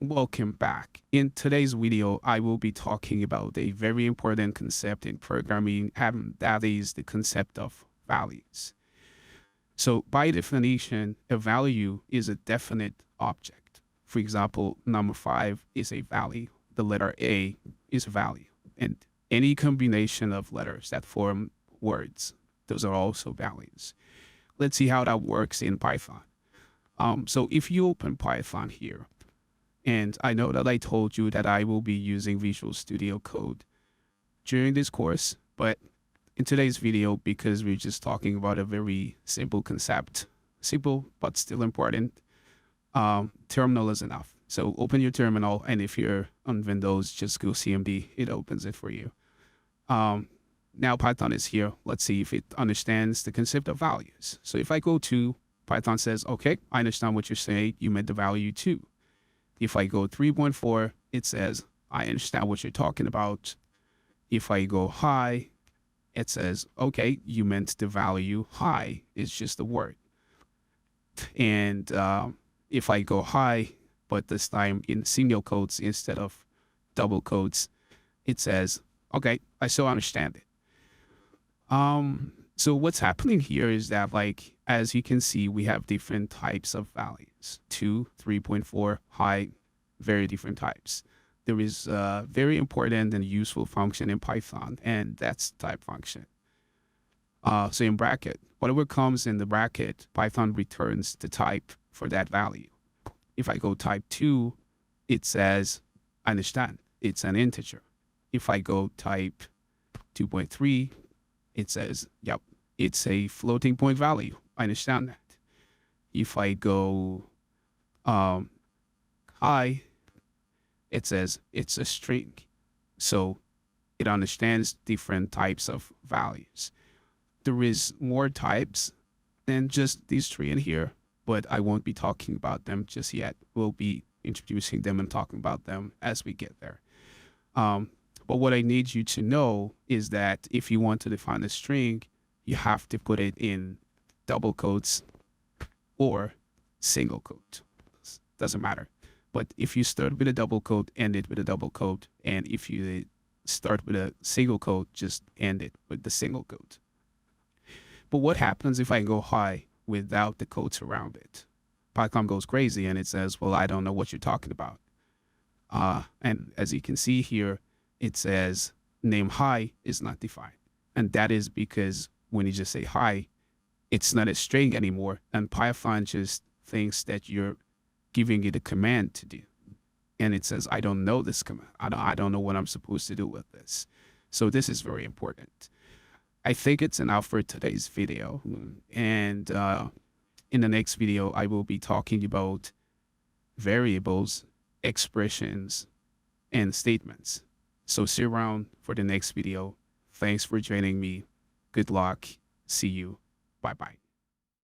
Welcome back. In today's video, I will be talking about a very important concept in programming, and that is the concept of values. So by definition, a value is a definite object. For example, number 5 is a value. The letter A is a value. And any combination of letters that form words, those are also values. Let's see how that works in Python. So if you open Python here, and I know that I told you that I will be using Visual Studio Code during this course, but in today's video, because we're just talking about a very simple concept, simple but still important, terminal is enough. So open your terminal, and if you're on Windows, just go CMD, it opens it for you. Now Python is here. Let's see if it understands the concept of values. So if I go to Python says, okay, I understand what you're saying. You meant the value 2. If I go 3.4, it says, I understand what you're talking about. If I go high, it says, okay, you meant the value high. It's just a word. And if I go high, but this time in single quotes instead of double quotes, it says, okay, I still understand it. So what's happening here is that, like, as you can see, we have different types of values. 2, 3.4, high, very different types. There is a very important and useful function in Python, and that's type function. So in bracket, whatever comes in the bracket, Python returns the type for that value. If I go type 2, it says, I understand, it's an integer. If I go type 2.3, it says, yep, it's a floating point value. I understand that. If I go high, it says it's a string. So it understands different types of values. There is more types than just these 3 in here, but I won't be talking about them just yet. We'll be introducing them and talking about them as we get there. But what I need you to know is that if you want to define a string, you have to put it in double quotes or single quote. Doesn't matter. But if you start with a double quote, end it with a double quote. And if you start with a single quote, just end it with the single quote. But what happens if I go high without the quotes around it? Python goes crazy and it says, well, I don't know what you're talking about. And as you can see here, it says name high is not defined. And that is because when you just say high, it's not a string anymore. And Python just thinks that you're giving it a command to do. And it says, I don't know this command. I don't know what I'm supposed to do with this. So this is very important. I think it's enough for today's video. And in the next video, I will be talking about variables, expressions, and statements. So see you around for the next video. Thanks for joining me. Good luck. See you. Bye-bye.